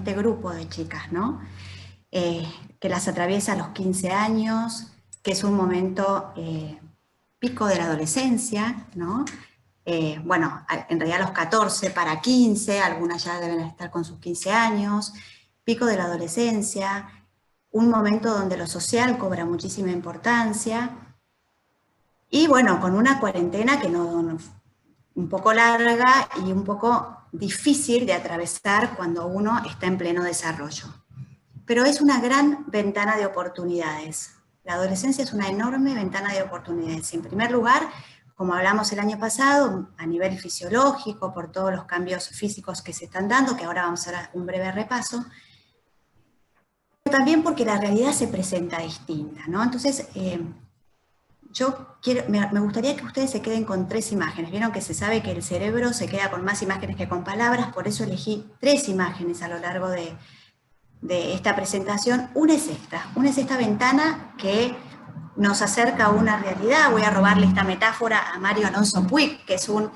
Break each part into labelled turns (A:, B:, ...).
A: este grupo de chicas, ¿no? Que las atraviesa a los 15 años, que es un momento pico de la adolescencia, ¿no? Bueno, en realidad a los 14 para 15, algunas ya deben estar con sus 15 años, pico de la adolescencia, un momento donde lo social cobra muchísima importancia, y bueno, con una cuarentena que un poco larga y un poco difícil de atravesar cuando uno está en pleno desarrollo. Pero es una gran ventana de oportunidades. La adolescencia es una enorme ventana de oportunidades. En primer lugar, como hablamos el año pasado, a nivel fisiológico, por todos los cambios físicos que se están dando, que ahora vamos a dar un breve repaso, pero también porque la realidad se presenta distinta, ¿no? Entonces, me gustaría que ustedes se queden con 3 imágenes. Vieron que se sabe que el cerebro se queda con más imágenes que con palabras, por eso elegí 3 imágenes a lo largo de esta presentación. Una es esta ventana que nos acerca a una realidad. Voy a robarle esta metáfora a Mario Alonso Puig, que es un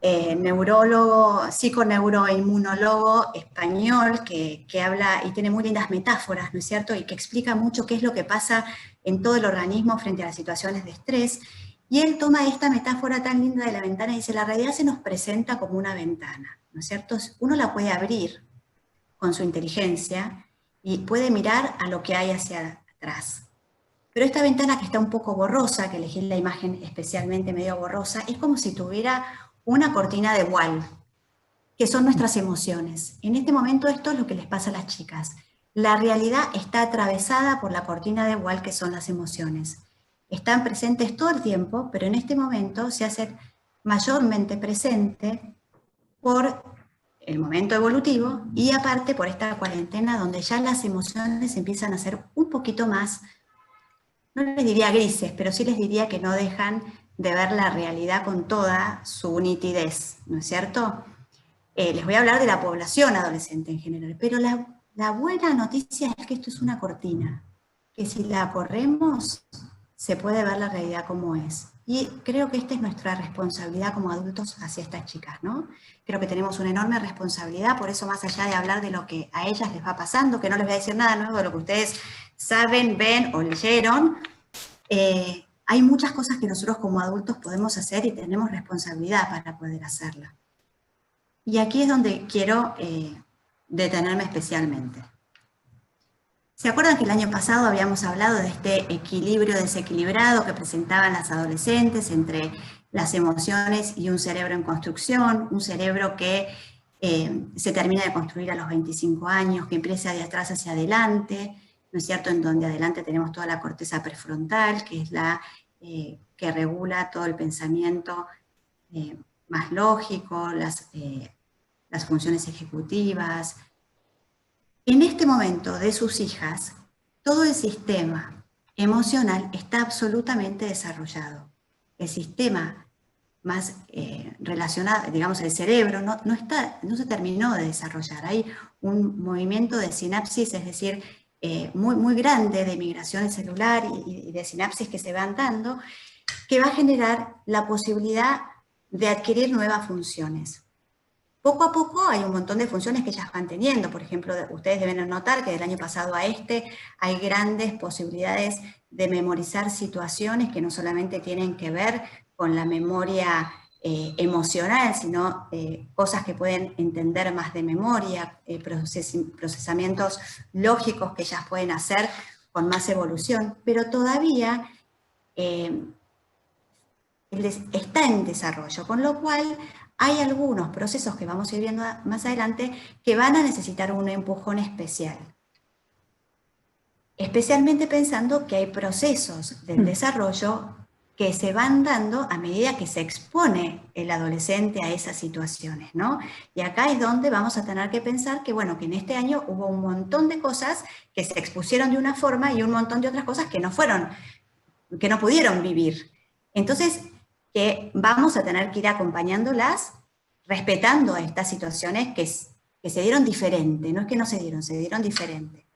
A: neurólogo, psiconeuroinmunólogo español que habla y tiene muy lindas metáforas, ¿no es cierto? Y que explica mucho qué es lo que pasa en todo el organismo frente a las situaciones de estrés. Y él toma esta metáfora tan linda de la ventana y dice, la realidad se nos presenta como una ventana, ¿no es cierto? Uno la puede abrir con su inteligencia y puede mirar a lo que hay hacia atrás. Pero esta ventana que está un poco borrosa, que elegí la imagen especialmente medio borrosa, es como si tuviera una cortina de voile, que son nuestras emociones. En este momento esto es lo que les pasa a las chicas. La realidad está atravesada por la cortina de voile que son las emociones. Están presentes todo el tiempo, pero en este momento se hacen mayormente presente por el momento evolutivo y aparte por esta cuarentena donde ya las emociones empiezan a ser un poquito más, no les diría grises, pero sí les diría que no dejan de ver la realidad con toda su nitidez, ¿no es cierto? Les voy a hablar de la población adolescente en general, pero la buena noticia es que esto es una cortina, que si la corremos se puede ver la realidad como es. Y creo que esta es nuestra responsabilidad como adultos hacia estas chicas, ¿no? Creo que tenemos una enorme responsabilidad, por eso más allá de hablar de lo que a ellas les va pasando, que no les voy a decir nada nuevo de lo que ustedes saben, ven o leyeron, hay muchas cosas que nosotros como adultos podemos hacer y tenemos responsabilidad para poder hacerla. Y aquí es donde quiero detenerme especialmente. ¿Se acuerdan que el año pasado habíamos hablado de este equilibrio desequilibrado que presentaban las adolescentes entre las emociones y un cerebro en construcción, un cerebro que se termina de construir a los 25 años, que empieza de atrás hacia adelante, ¿no es cierto?, en donde adelante tenemos toda la corteza prefrontal, que es la que regula todo el pensamiento más lógico, las funciones ejecutivas. En este momento de sus hijas, todo el sistema emocional está absolutamente desarrollado. El sistema más relacionado, digamos el cerebro, no se terminó de desarrollar. Hay un movimiento de sinapsis, es decir, muy grande de migración celular y de sinapsis que se van dando, que va a generar la posibilidad de adquirir nuevas funciones. Poco a poco hay un montón de funciones que ellas van teniendo. Por ejemplo, ustedes deben notar que del año pasado a hay grandes posibilidades de memorizar situaciones que no solamente tienen que ver con la memoria emocional, sino cosas que pueden entender más de memoria, procesamientos lógicos que ellas pueden hacer con más evolución, pero todavía está en desarrollo, con lo cual hay algunos procesos que vamos a ir viendo más adelante que van a necesitar un empujón especial. Especialmente pensando que hay procesos del desarrollo que se van dando a medida que se expone el adolescente a esas situaciones, ¿no? Y acá es donde vamos a tener que pensar que, bueno, que en este año hubo un montón de cosas que se expusieron de una forma y un montón de otras cosas que no pudieron vivir. Entonces, que vamos a tener que ir acompañándolas, respetando estas situaciones que se dieron diferente, no es que no se dieron diferente.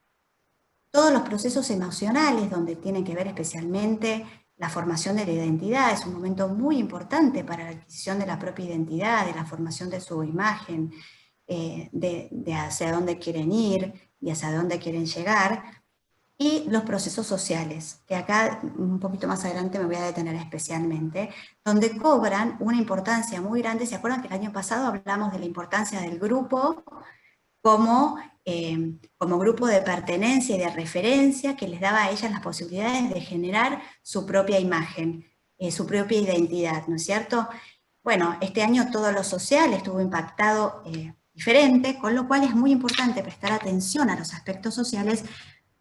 A: Todos los procesos emocionales, donde tienen que ver especialmente la formación de la identidad, es un momento muy importante para la adquisición de la propia identidad, de la formación de su imagen, de hacia dónde quieren ir y hacia dónde quieren llegar, y los procesos sociales, que acá un poquito más adelante me voy a detener especialmente, donde cobran una importancia muy grande. ¿Se acuerdan que el año pasado hablamos de la importancia del grupo como, como grupo de pertenencia y de referencia que les daba a ellas las posibilidades de generar su propia imagen, su propia identidad, ¿no es cierto? Bueno, este año todo lo social estuvo impactado diferente, con lo cual es muy importante prestar atención a los aspectos sociales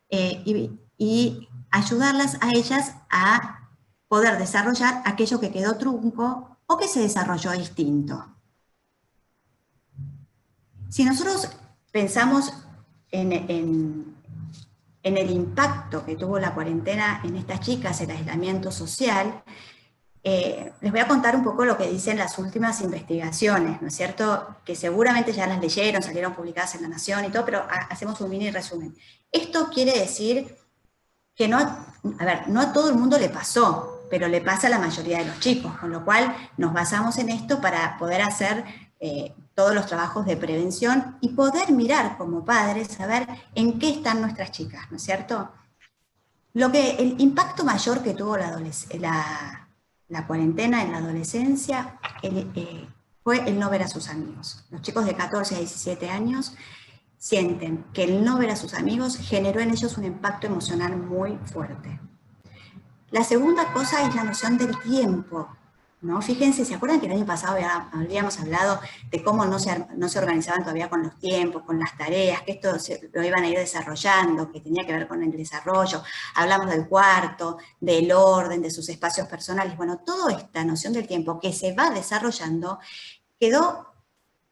A: y ayudarlas a ellas a poder desarrollar aquello que quedó trunco o que se desarrolló distinto. Si nosotros pensamos en el impacto que tuvo la cuarentena en estas chicas, el aislamiento social, les voy a contar un poco lo que dicen las últimas investigaciones, ¿no es cierto? Que seguramente ya las leyeron, salieron publicadas en La Nación y todo, pero hacemos un mini resumen. Esto quiere decir que no a todo el mundo le pasó, pero le pasa a la mayoría de los chicos, con lo cual nos basamos en esto para poder hacer todos los trabajos de prevención y poder mirar como padres, saber en qué están nuestras chicas, ¿no es cierto? El impacto mayor que tuvo la cuarentena en la adolescencia fue el no ver a sus amigos. Los chicos de 14 a 17 años sienten que el no ver a sus amigos generó en ellos un impacto emocional muy fuerte. La segunda cosa es la noción del tiempo, ¿no? Fíjense, ¿se acuerdan que el año pasado habíamos hablado de cómo no se organizaban todavía con los tiempos, con las tareas, que esto lo iban a ir desarrollando, que tenía que ver con el desarrollo? Hablamos del cuarto, del orden, de sus espacios personales. Bueno, toda esta noción del tiempo que se va desarrollando quedó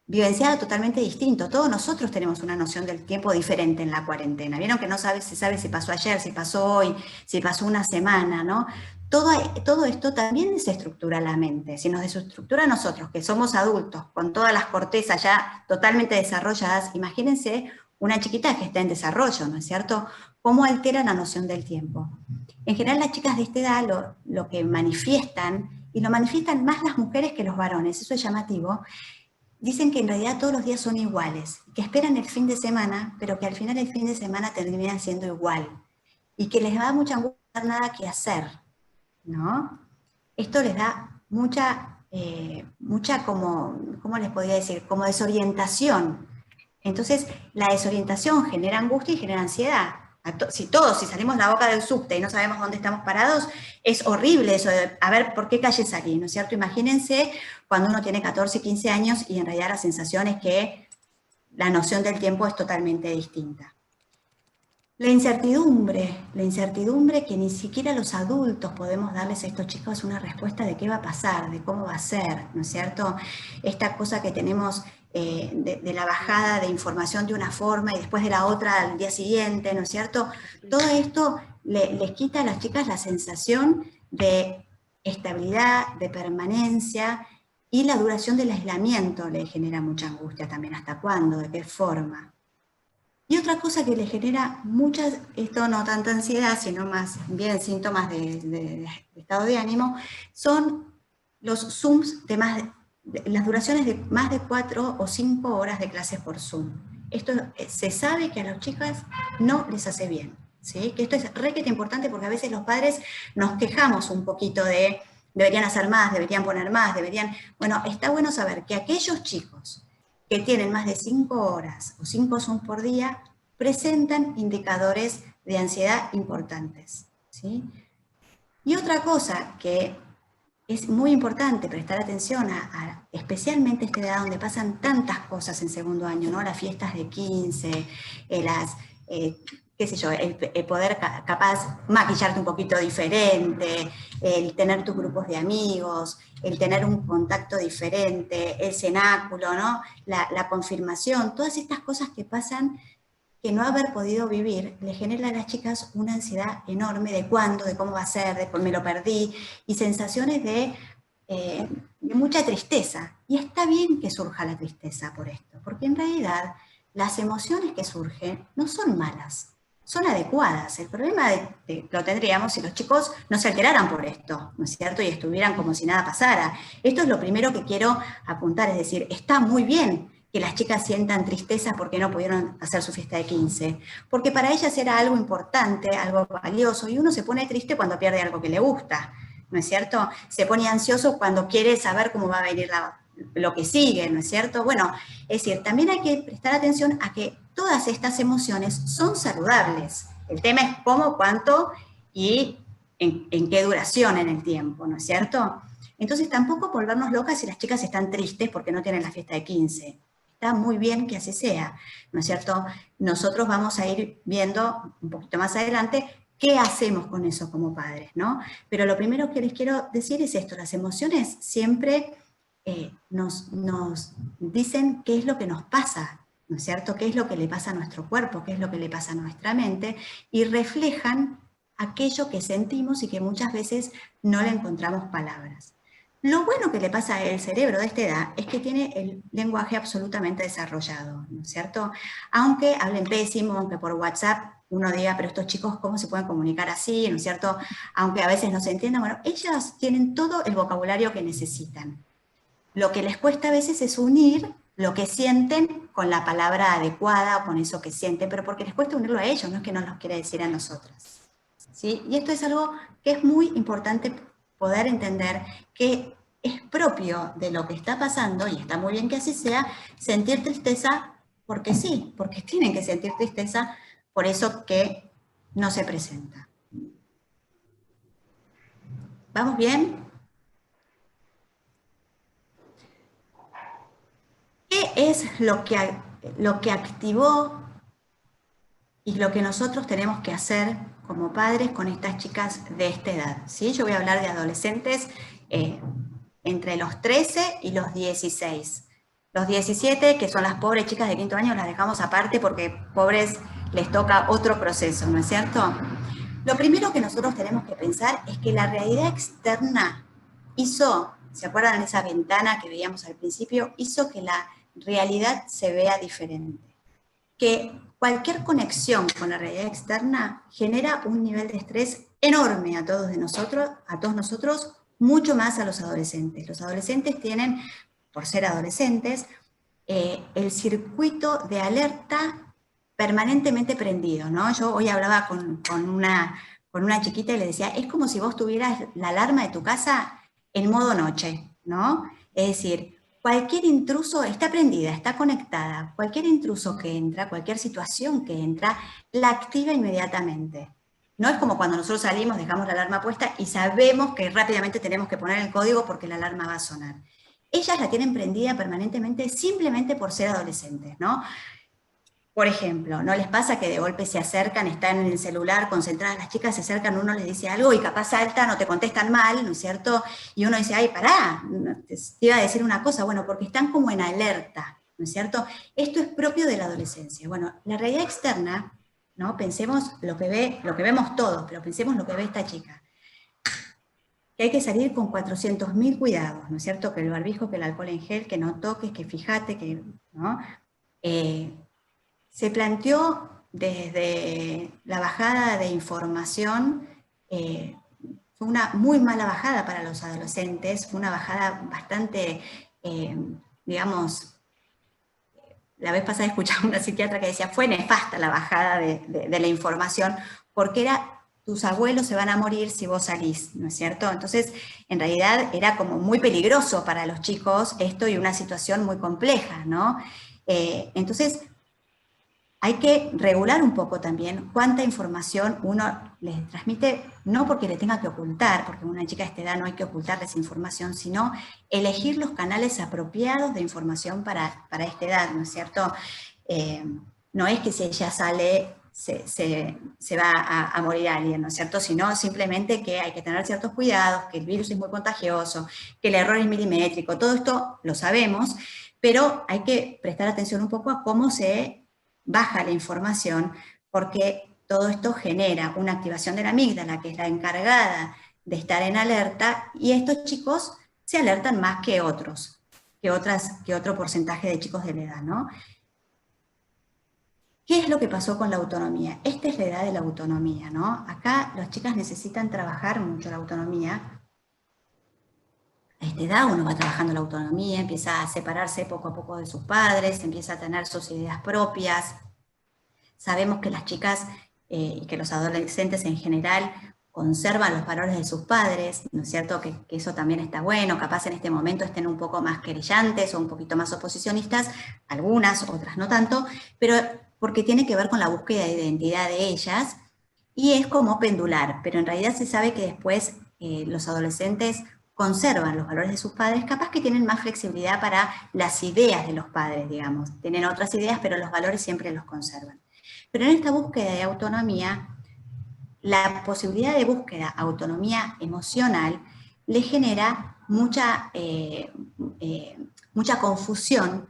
A: vivenciada totalmente distinto. Todos nosotros tenemos una noción del tiempo diferente en la cuarentena. Vieron que no se sabe si pasó ayer, si pasó hoy, si pasó una semana, ¿no? Todo esto también desestructura la mente. Si nos desestructura a nosotros, que somos adultos, con todas las cortezas ya totalmente desarrolladas, imagínense una chiquita que está en desarrollo, ¿no es cierto? ¿Cómo altera la noción del tiempo? En general, las chicas de esta edad lo que manifiestan, y lo manifiestan más las mujeres que los varones, eso es llamativo, dicen que en realidad todos los días son iguales, que esperan el fin de semana, pero que al final el fin de semana terminan siendo igual, y que les da mucha angustia nada que hacer, ¿no? Esto les da mucha ¿cómo les podría decir? Como desorientación. Entonces, la desorientación genera angustia y genera ansiedad. Si salimos la boca del subte y no sabemos dónde estamos parados, es horrible eso de, a ver, ¿por qué calle salí? ¿No es cierto? Imagínense cuando uno tiene 14, 15 años y en realidad la sensación es que la noción del tiempo es totalmente distinta. La incertidumbre que ni siquiera los adultos podemos darles a estos chicos una respuesta de qué va a pasar, de cómo va a ser, ¿no es cierto? Esta cosa que tenemos de la bajada de información de una forma y después de la otra al día siguiente, ¿no es cierto? Todo esto les quita a las chicas la sensación de estabilidad, de permanencia, y la duración del aislamiento les genera mucha angustia también. ¿Hasta cuándo? ¿De qué forma? Y otra cosa que le genera esto no tanta ansiedad, sino más bien síntomas de estado de ánimo, son los Zooms las duraciones de más de 4 o 5 horas de clases por Zoom. Esto se sabe que a las chicas no les hace bien, ¿sí? Que esto es requete importante porque a veces los padres nos quejamos un poquito de deberían hacer más, deberían poner más, Bueno, está bueno saber que aquellos chicos que tienen más de 5 horas o 5 Zoom por día, presentan indicadores de ansiedad importantes, ¿sí? Y otra cosa que es muy importante prestar atención especialmente esta edad donde pasan tantas cosas en segundo año, ¿no? Las fiestas de 15, qué sé yo, el poder capaz maquillarte un poquito diferente, el tener tus grupos de amigos, el tener un contacto diferente, el cenáculo, ¿no? La confirmación, todas estas cosas que pasan que no haber podido vivir le genera a las chicas una ansiedad enorme de cuándo, de cómo va a ser, de me lo perdí, y sensaciones de mucha tristeza. Y está bien que surja la tristeza por esto, porque en realidad las emociones que surgen no son malas, son adecuadas. El problema lo tendríamos si los chicos no se alteraran por esto, ¿no es cierto? Y estuvieran como si nada pasara. Esto es lo primero que quiero apuntar, es decir, está muy bien que las chicas sientan tristeza porque no pudieron hacer su fiesta de 15, porque para ellas era algo importante, algo valioso, y uno se pone triste cuando pierde algo que le gusta, ¿no es cierto? Se pone ansioso cuando quiere saber cómo va a venir lo que sigue, ¿no es cierto? Bueno, es decir, también hay que prestar atención a que todas estas emociones son saludables. El tema es cómo, cuánto y en qué duración en el tiempo, ¿no es cierto? Entonces tampoco volvernos locas si las chicas están tristes porque no tienen la fiesta de 15. Está muy bien que así sea, ¿no es cierto? Nosotros vamos a ir viendo un poquito más adelante qué hacemos con eso como padres, ¿no? Pero lo primero que les quiero decir es esto, las emociones siempre nos dicen qué es lo que nos pasa, ¿no es cierto? ¿Qué es lo que le pasa a nuestro cuerpo? ¿Qué es lo que le pasa a nuestra mente? Y reflejan aquello que sentimos y que muchas veces no le encontramos palabras. Lo bueno que le pasa al cerebro de esta edad es que tiene el lenguaje absolutamente desarrollado, ¿no es cierto? Aunque hablen pésimo, aunque por WhatsApp uno diga, pero estos chicos, ¿cómo se pueden comunicar así? ¿No es cierto? Aunque a veces no se entiendan, bueno, ellas tienen todo el vocabulario que necesitan. Lo que les cuesta a veces es unir lo que sienten con la palabra adecuada o con eso que sienten, pero porque les cuesta unirlo a ellos, no es que no nos quiera decir a nosotras. ¿Sí? Y esto es algo que es muy importante poder entender, que es propio de lo que está pasando, y está muy bien que así sea, sentir tristeza porque sí, porque tienen que sentir tristeza por eso que no se presenta. ¿Vamos bien? ¿Qué es lo que activó y lo que nosotros tenemos que hacer como padres con estas chicas de esta edad? ¿Sí? Yo voy a hablar de adolescentes entre los 13 y los 16. Los 17, que son las pobres chicas de quinto año, las dejamos aparte porque pobres les toca otro proceso, ¿no es cierto? Lo primero que nosotros tenemos que pensar es que la realidad externa hizo, ¿se acuerdan de esa ventana que veíamos al principio? Hizo que la realidad se vea diferente. Que cualquier conexión con la realidad externa genera un nivel de estrés enorme a todos nosotros, mucho más a los adolescentes. Los adolescentes tienen, por ser adolescentes, el circuito de alerta permanentemente prendido, ¿no? Yo hoy hablaba con una chiquita y le decía, es como si vos tuvieras la alarma de tu casa en modo noche, ¿no? Es decir, cualquier intruso está prendida, está conectada, cualquier intruso que entra, cualquier situación que entra, la activa inmediatamente. No es como cuando nosotros salimos, dejamos la alarma puesta y sabemos que rápidamente tenemos que poner el código porque la alarma va a sonar. Ellas la tienen prendida permanentemente simplemente por ser adolescentes, ¿no? Por ejemplo, ¿no les pasa que de golpe se acercan, están en el celular, concentradas las chicas, se acercan, uno les dice algo y capaz saltan o te contestan mal, ¿no es cierto? Y uno dice, ay, pará, te iba a decir una cosa, bueno, porque están como en alerta, ¿no es cierto? Esto es propio de la adolescencia. Bueno, la realidad externa, ¿no? Pensemos lo que vemos todos, pero pensemos lo que ve esta chica. Que hay que salir con 400.000 cuidados, ¿no es cierto? Que el barbijo, que el alcohol en gel, que no toques, que fíjate, que, ¿no? Se planteó desde la bajada de información, fue una muy mala bajada para los adolescentes, fue una bajada bastante, digamos, la vez pasada escuchaba una psiquiatra que decía, fue nefasta la bajada de la información, porque era, tus abuelos se van a morir si vos salís, ¿no es cierto? Entonces, en realidad era como muy peligroso para los chicos esto y una situación muy compleja, ¿no? Entonces, hay que regular un poco también cuánta información uno les transmite, no porque le tenga que ocultar, porque a una chica de esta edad no hay que ocultarles información, sino elegir los canales apropiados de información para esta edad, ¿no es cierto? No es que si ella sale se va a morir alguien, ¿no es cierto? Sino simplemente que hay que tener ciertos cuidados, que el virus es muy contagioso, que el error es milimétrico, todo esto lo sabemos, pero hay que prestar atención un poco a cómo se baja la información, porque todo esto genera una activación de la amígdala, que es la encargada de estar en alerta, y estos chicos se alertan más que otros, que otro porcentaje de chicos de la edad, ¿no? ¿Qué es lo que pasó con la autonomía? Esta es la edad de la autonomía, ¿no? Acá las chicas necesitan trabajar mucho la autonomía. esta edad uno va trabajando la autonomía, empieza a separarse poco a poco de sus padres, empieza a tener sus ideas propias. Sabemos que las chicas y que los adolescentes en general conservan los valores de sus padres, ¿no es cierto? Que eso también está bueno, capaz en este momento estén un poco más querellantes o un poquito más oposicionistas, algunas, otras no tanto, pero porque tiene que ver con la búsqueda de identidad de ellas, y es como pendular, pero en realidad se sabe que después los adolescentes conservan los valores de sus padres, capaz que tienen más flexibilidad para las ideas de los padres, digamos. Tienen otras ideas, pero los valores siempre los conservan. Pero en esta búsqueda de autonomía, la posibilidad de búsqueda, autonomía emocional, le genera mucha confusión,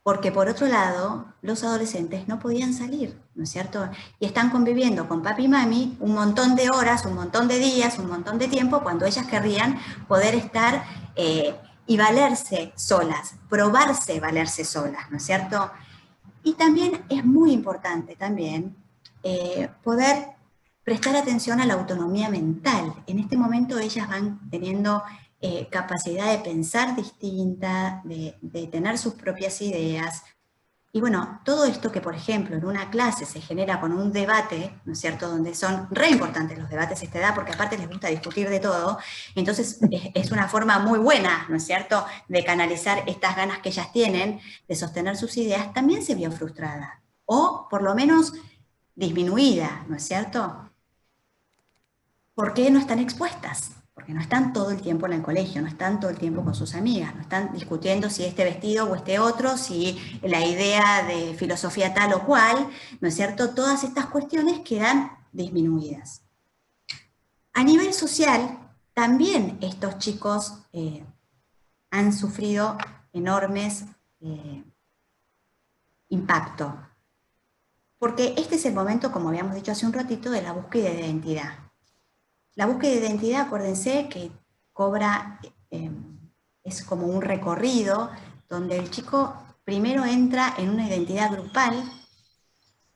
A: porque por otro lado, los adolescentes no podían salir, ¿no es cierto? Y están conviviendo con papi y mami un montón de horas, un montón de días, un montón de tiempo, cuando ellas querrían poder estar y valerse solas, probarse valerse solas, ¿no es cierto? Y también es muy importante también poder prestar atención a la autonomía mental. En este momento ellas van teniendo capacidad de pensar distinta, de tener sus propias ideas. Y bueno, todo esto que, por ejemplo, en una clase se genera con un debate, ¿no es cierto?, donde son re importantes los debates a esta edad, porque aparte les gusta discutir de todo, entonces es una forma muy buena, ¿no es cierto?, de canalizar estas ganas que ellas tienen, de sostener sus ideas, también se vio frustrada, o por lo menos disminuida, ¿no es cierto? ¿Por qué no están expuestas? Porque no están todo el tiempo en el colegio, no están todo el tiempo con sus amigas, no están discutiendo si este vestido o este otro, si la idea de filosofía tal o cual, ¿no es cierto? Todas estas cuestiones quedan disminuidas. A nivel social, también estos chicos han sufrido enormes impactos, porque este es el momento, como habíamos dicho hace un ratito, de la búsqueda de identidad. La búsqueda de identidad, acuérdense que cobra, es como un recorrido donde el chico primero entra en una identidad grupal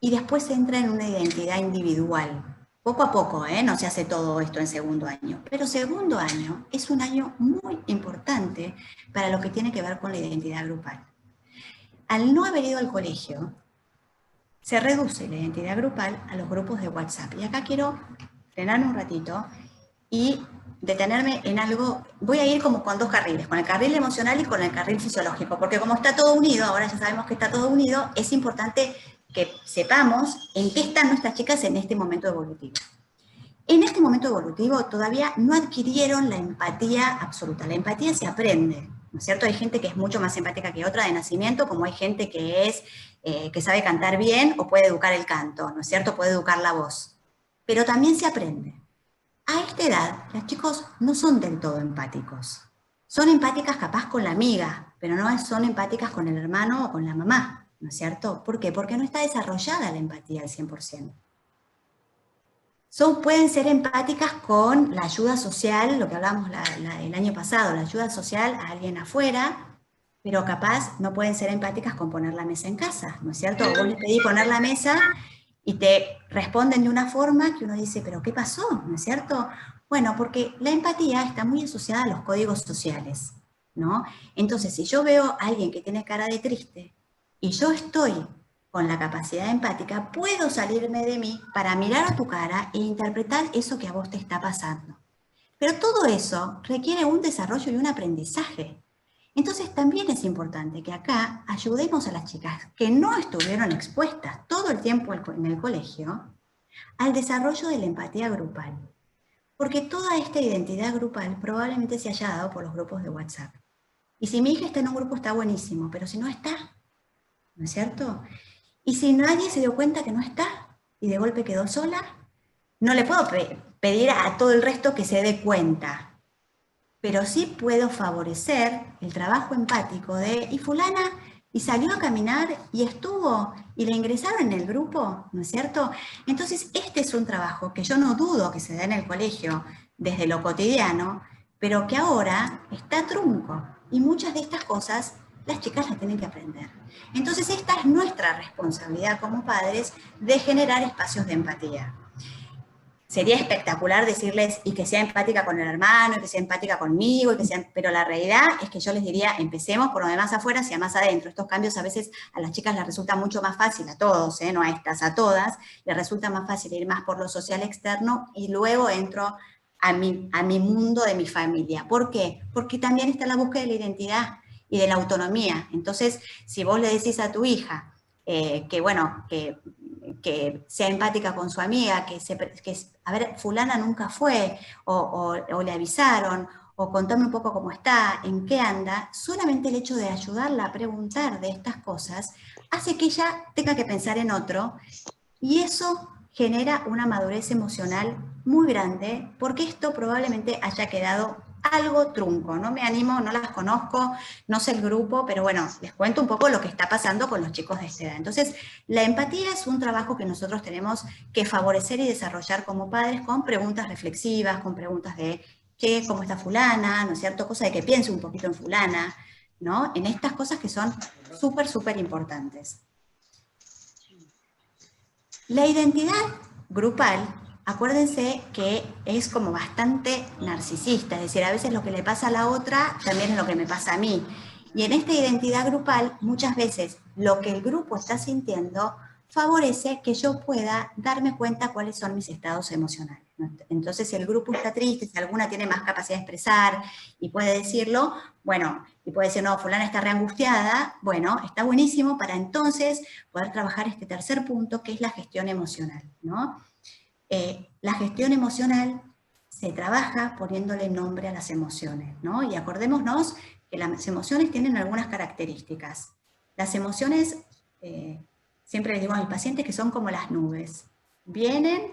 A: y después entra en una identidad individual. Poco a poco, no se hace todo esto en segundo año, pero segundo año es un año muy importante para lo que tiene que ver con la identidad grupal. Al no haber ido al colegio, se reduce la identidad grupal a los grupos de WhatsApp. Y acá quiero frenar un ratito y detenerme en algo. Voy a ir como con dos carriles, con el carril emocional y con el carril fisiológico, porque como está todo unido, ahora ya sabemos que está todo unido, es importante que sepamos en qué están nuestras chicas en este momento evolutivo. En este momento evolutivo todavía no adquirieron la empatía absoluta. La empatía se aprende, ¿no es cierto? Hay gente que es mucho más empática que otra de nacimiento, como hay gente que sabe cantar bien o puede educar el canto, ¿no es cierto? Puede educar la voz. Pero también se aprende. A esta edad, los chicos no son del todo empáticos. Son empáticas capaz con la amiga, pero no son empáticas con el hermano o con la mamá, ¿no es cierto? ¿Por qué? Porque no está desarrollada la empatía al 100%. Pueden ser empáticas con la ayuda social, lo que hablamos el año pasado, la ayuda social a alguien afuera, pero capaz no pueden ser empáticas con poner la mesa en casa, ¿no es cierto? Vos les pedís poner la mesa y te responden de una forma que uno dice, ¿pero qué pasó? ¿No es cierto? Bueno, porque la empatía está muy asociada a los códigos sociales, ¿no? Entonces, si yo veo a alguien que tiene cara de triste y yo estoy con la capacidad empática, puedo salirme de mí para mirar a tu cara e interpretar eso que a vos te está pasando. Pero todo eso requiere un desarrollo y un aprendizaje. Entonces también es importante que acá ayudemos a las chicas que no estuvieron expuestas todo el tiempo en el colegio al desarrollo de la empatía grupal. Porque toda esta identidad grupal probablemente se haya dado por los grupos de WhatsApp. Y si mi hija está en un grupo está buenísimo, pero si no está, ¿no es cierto? Y si nadie se dio cuenta que no está y de golpe quedó sola, no le puedo pedir a todo el resto que se dé cuenta. Pero sí puedo favorecer el trabajo empático y fulana, y salió a caminar, y estuvo, y la ingresaron en el grupo, ¿no es cierto? Entonces, este es un trabajo que yo no dudo que se da en el colegio desde lo cotidiano, pero que ahora está trunco, y muchas de estas cosas las chicas las tienen que aprender. Entonces, esta es nuestra responsabilidad como padres de generar espacios de empatía. sería espectacular decirles, y que sea empática con el hermano, y que sea empática conmigo, pero la realidad es que yo les diría, empecemos por lo de más afuera hacia más adentro. Estos cambios a veces a las chicas les resulta mucho más fácil, a todos, no a estas, a todas, les resulta más fácil ir más por lo social externo, y luego entro a mi mundo de mi familia. ¿Por qué? Porque también está la búsqueda de la identidad y de la autonomía. Entonces, si vos le decís a tu hija que, bueno, que sea empática con su amiga, a ver, fulana nunca fue, o le avisaron, o contame un poco cómo está, en qué anda, solamente el hecho de ayudarla a preguntar de estas cosas hace que ella tenga que pensar en otro, y eso genera una madurez emocional muy grande, porque esto probablemente haya quedado algo trunco. No me animo, no las conozco, no sé el grupo, pero bueno, les cuento un poco lo que está pasando con los chicos de esta edad. Entonces, la empatía es un trabajo que nosotros tenemos que favorecer y desarrollar como padres con preguntas reflexivas, con preguntas de qué, cómo está fulana, ¿no es cierto? Cosa de que piense un poquito en fulana, ¿no? En estas cosas que son súper, súper importantes. La identidad grupal, acuérdense que es como bastante narcisista, es decir, a veces lo que le pasa a la otra también es lo que me pasa a mí. Y en esta identidad grupal, muchas veces lo que el grupo está sintiendo favorece que yo pueda darme cuenta cuáles son mis estados emocionales. Entonces, si el grupo está triste, si alguna tiene más capacidad de expresar y puede decirlo, bueno, y puede decir, no, fulana está reangustiada, bueno, está buenísimo para entonces poder trabajar este tercer punto, que es la gestión emocional, ¿no? La gestión emocional se trabaja poniéndole nombre a las emociones, ¿no? Y acordémonos que las emociones tienen algunas características. Las emociones, siempre les digo a mis pacientes que son como las nubes. Vienen,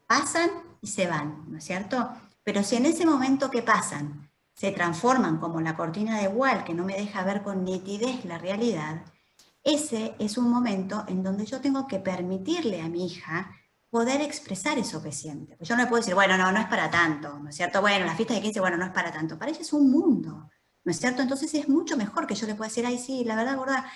A: pasan y se van, ¿no es cierto? Pero si en ese momento que pasan se transforman como la cortina de Wall, que no me deja ver con nitidez la realidad, ese es un momento en donde yo tengo que permitirle a mi hija poder expresar eso que siente. Pues yo no le puedo decir, bueno, no, no es para tanto, ¿no es cierto? Bueno, la fiesta de 15, bueno, no es para tanto. Para ella es un mundo, ¿no es cierto? Entonces es mucho mejor que yo le pueda decir, ay, sí, la verdad, gorda,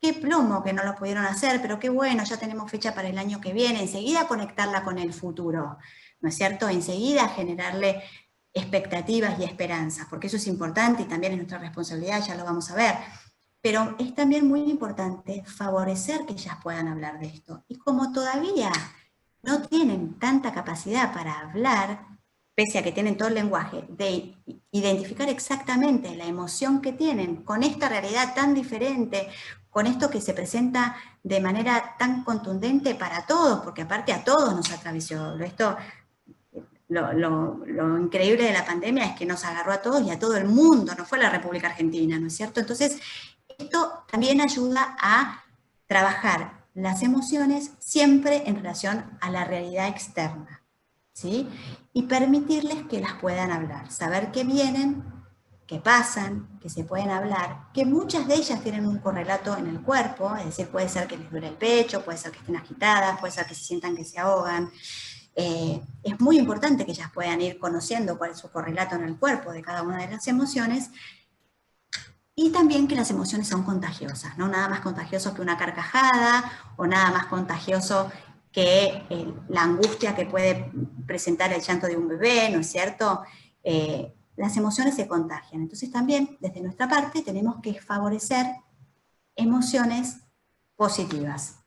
A: qué plomo que no lo pudieron hacer, pero qué bueno, ya tenemos fecha para el año que viene, enseguida conectarla con el futuro, ¿no es cierto? Enseguida generarle expectativas y esperanzas, porque eso es importante y también es nuestra responsabilidad, ya lo vamos a ver. Pero es también muy importante favorecer que ellas puedan hablar de esto. Y como todavía no tienen tanta capacidad para hablar, pese a que tienen todo el lenguaje, de identificar exactamente la emoción que tienen con esta realidad tan diferente, con esto que se presenta de manera tan contundente para todos, porque aparte a todos nos atravesó. Lo increíble de la pandemia es que nos agarró a todos y a todo el mundo, no fue la República Argentina, ¿no es cierto? Entonces, esto también ayuda a trabajar las emociones siempre en relación a la realidad externa, ¿sí? Y permitirles que las puedan hablar, saber que vienen, que pasan, que se pueden hablar, que muchas de ellas tienen un correlato en el cuerpo, es decir, puede ser que les duele el pecho, puede ser que estén agitadas, puede ser que se sientan que se ahogan. Es muy importante que ellas puedan ir conociendo cuál es su correlato en el cuerpo de cada una de las emociones, y también que las emociones son contagiosas, no nada más contagioso que una carcajada o nada más contagioso que la angustia que puede presentar el llanto de un bebé, ¿no es cierto? Las emociones se contagian. Entonces también desde nuestra parte tenemos que favorecer emociones positivas,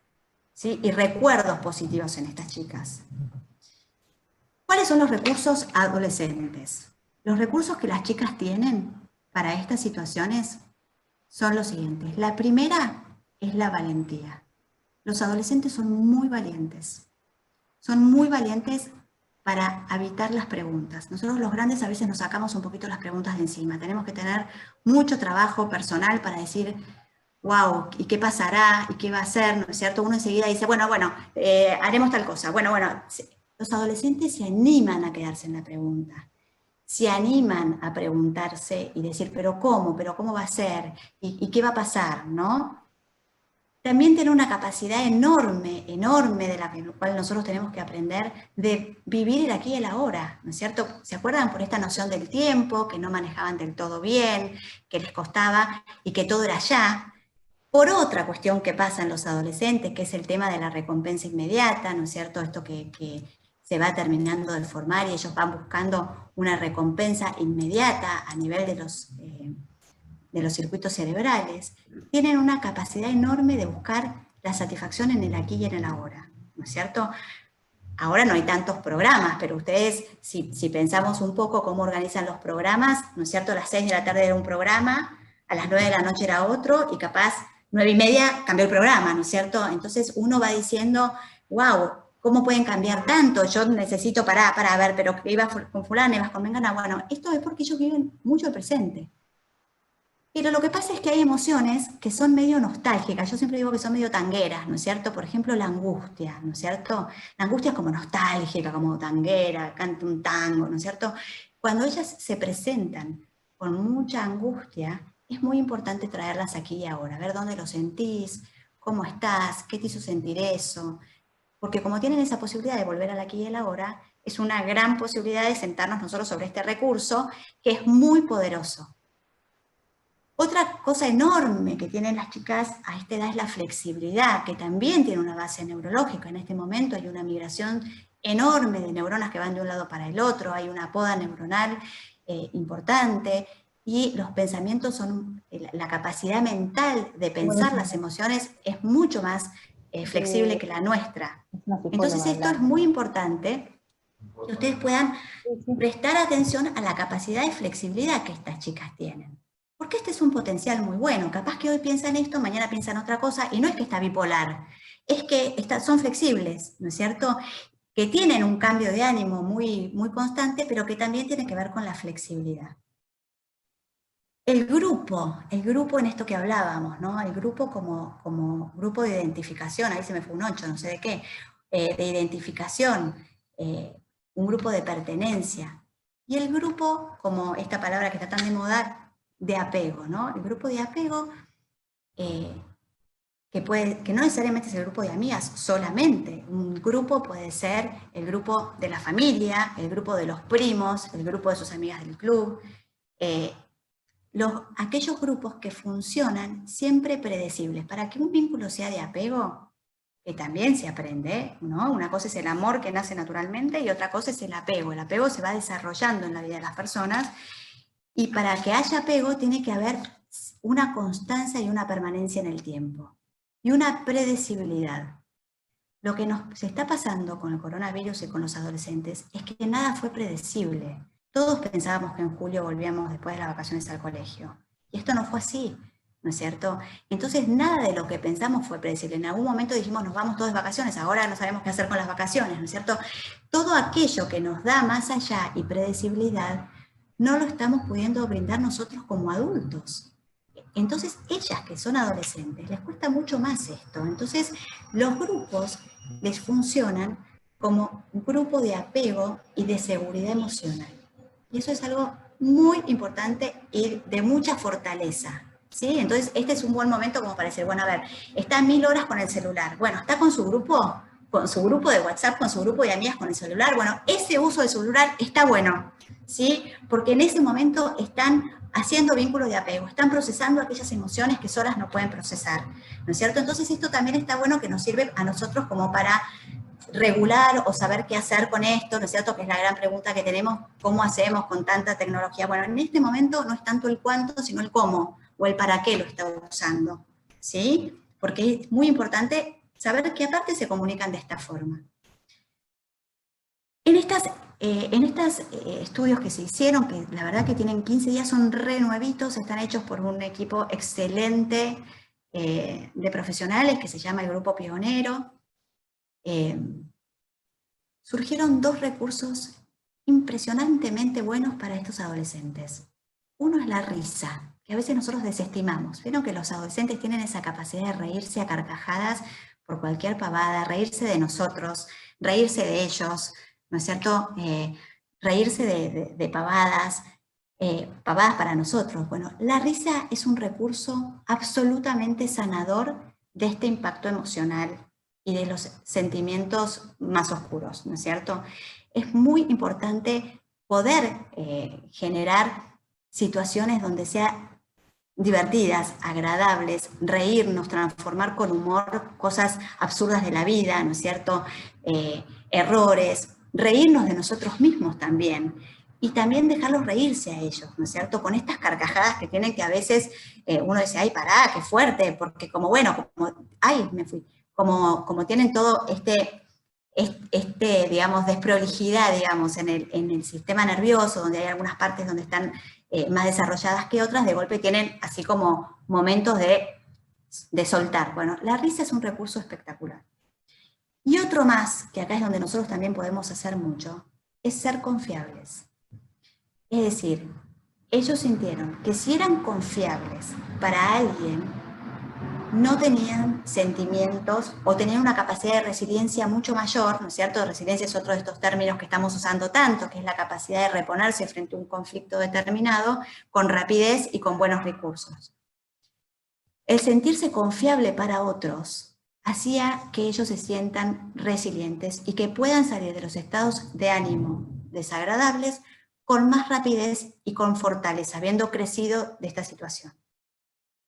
A: ¿sí? Y recuerdos positivos en estas chicas. ¿Cuáles son los recursos adolescentes? Los recursos que las chicas tienen para estas situaciones son los siguientes. La primera es la valentía. Los adolescentes son muy valientes. Son muy valientes para evitar las preguntas. Nosotros los grandes a veces nos sacamos un poquito las preguntas de encima. Tenemos que tener mucho trabajo personal para decir, wow, ¿y qué pasará? ¿Y qué va a hacer? ¿No es cierto? Uno enseguida dice, bueno, haremos tal cosa. Bueno, los adolescentes se animan a quedarse en la pregunta. Se animan a preguntarse y decir, pero cómo va a ser, y qué va a pasar, ¿no? También tiene una capacidad enorme, enorme, de la cual nosotros tenemos que aprender, de vivir el aquí y el ahora, ¿no es cierto? ¿Se acuerdan por esta noción del tiempo, que no manejaban del todo bien, que les costaba y que todo era ya? Por otra cuestión que pasa en los adolescentes, que es el tema de la recompensa inmediata, ¿no es cierto? Esto que se va terminando de formar y ellos van buscando una recompensa inmediata a nivel de los circuitos cerebrales, tienen una capacidad enorme de buscar la satisfacción en el aquí y en el ahora, ¿no es cierto? Ahora no hay tantos programas, pero ustedes, si pensamos un poco cómo organizan los programas, ¿no es cierto? A las 6 de la tarde era un programa, a las 9 de la noche era otro, y capaz 9:30 cambió el programa, ¿no es cierto? Entonces uno va diciendo, wow, ¿cómo pueden cambiar tanto? Yo necesito para ver, pero ibas con fulana, ibas con mengana. Bueno, esto es porque ellos viven mucho el presente. Pero lo que pasa es que hay emociones que son medio nostálgicas, yo siempre digo que son medio tangueras, ¿no es cierto? Por ejemplo, la angustia, ¿no es cierto? La angustia es como nostálgica, como tanguera, canta un tango, ¿no es cierto? Cuando ellas se presentan con mucha angustia, es muy importante traerlas aquí y ahora, ver dónde lo sentís, cómo estás, qué te hizo sentir eso, porque como tienen esa posibilidad de volver al aquí y al ahora, es una gran posibilidad de sentarnos nosotros sobre este recurso que es muy poderoso. Otra cosa enorme que tienen las chicas a esta edad es la flexibilidad, que también tiene una base neurológica. En este momento hay una migración enorme de neuronas que van de un lado para el otro, hay una poda neuronal importante, y los pensamientos son, la capacidad mental de pensar las emociones es mucho más flexible que la nuestra. Entonces esto es muy importante, que ustedes puedan prestar atención a la capacidad de flexibilidad que estas chicas tienen. Porque este es un potencial muy bueno. Capaz que hoy piensan esto, mañana piensan otra cosa, y no es que está bipolar, es que son flexibles, ¿no es cierto? Que tienen un cambio de ánimo muy, muy constante, pero que también tiene que ver con la flexibilidad. El grupo en esto que hablábamos, ¿no? El grupo como grupo de identificación, ahí se me fue un 8, no sé de qué, de identificación, un grupo de pertenencia. Y el grupo, como esta palabra que está tan de moda, de apego, ¿no? El grupo de apego, que no necesariamente es el grupo de amigas solamente. Un grupo puede ser el grupo de la familia, el grupo de los primos, el grupo de sus amigas del club, aquellos grupos que funcionan siempre predecibles. Para que un vínculo sea de apego, que también se aprende, ¿no? Una cosa es el amor que nace naturalmente y otra cosa es el apego. El apego se va desarrollando en la vida de las personas, y para que haya apego tiene que haber una constancia y una permanencia en el tiempo, y una predecibilidad. Lo que se está pasando con el coronavirus y con los adolescentes es que nada fue predecible. Todos pensábamos que en julio volvíamos después de las vacaciones al colegio, y esto no fue así, ¿no es cierto? Entonces nada de lo que pensamos fue predecible. En algún momento dijimos, nos vamos todos de vacaciones, ahora no sabemos qué hacer con las vacaciones, ¿no es cierto? Todo aquello que nos da más allá y predecibilidad, no lo estamos pudiendo brindar nosotros como adultos. Entonces, ellas que son adolescentes, les cuesta mucho más esto. Entonces, los grupos les funcionan como un grupo de apego y de seguridad emocional. Y eso es algo muy importante y de mucha fortaleza, ¿sí? Entonces, este es un buen momento como para decir, bueno, a ver, está 1000 horas con el celular. Bueno, ¿está con su grupo de WhatsApp, con su grupo de amigas con el celular? Bueno, ese uso del celular está bueno, ¿sí? Porque en ese momento están haciendo vínculos de apego, están procesando aquellas emociones que solas no pueden procesar, ¿no es cierto? Entonces esto también está bueno, que nos sirve a nosotros como para regular o saber qué hacer con esto, ¿no es cierto? Que es la gran pregunta que tenemos, ¿cómo hacemos con tanta tecnología? Bueno, en este momento no es tanto el cuánto, sino el cómo, o el para qué lo está usando, ¿sí? Porque es muy importante saber que aparte se comunican de esta forma. En estos estudios que se hicieron, que la verdad que tienen 15 días, son re nuevitos, están hechos por un equipo excelente de profesionales que se llama el Grupo Pionero. Surgieron 2 recursos impresionantemente buenos para estos adolescentes. Uno es la risa, que a veces nosotros desestimamos. Vieron que los adolescentes tienen esa capacidad de reírse a carcajadas por cualquier pavada, reírse de nosotros, reírse de ellos, ¿no es cierto? Reírse de pavadas, pavadas para nosotros. Bueno, la risa es un recurso absolutamente sanador de este impacto emocional y de los sentimientos más oscuros, ¿no es cierto? Es muy importante poder generar situaciones donde sea divertidas, agradables, reírnos, transformar con humor cosas absurdas de la vida, ¿no es cierto? Errores, reírnos de nosotros mismos también, y también dejarlos reírse a ellos, ¿no es cierto? Con estas carcajadas que tienen, que a veces uno dice, ay, pará, qué fuerte, porque como, bueno, ay, me fui, como tienen todo digamos, desprolijidad, digamos, en el sistema nervioso, donde hay algunas partes donde están más desarrolladas que otras, de golpe tienen así como momentos de soltar. Bueno, la risa es un recurso espectacular. Y otro más, que acá es donde nosotros también podemos hacer mucho, es ser confiables. Es decir, ellos sintieron que si eran confiables para alguien, no tenían sentimientos o tenían una capacidad de resiliencia mucho mayor, ¿no es cierto? Resiliencia es otro de estos términos que estamos usando tanto, que es la capacidad de reponerse frente a un conflicto determinado con rapidez y con buenos recursos. El sentirse confiable para otros hacía que ellos se sientan resilientes y que puedan salir de los estados de ánimo desagradables con más rapidez y con fortaleza, habiendo crecido de esta situación.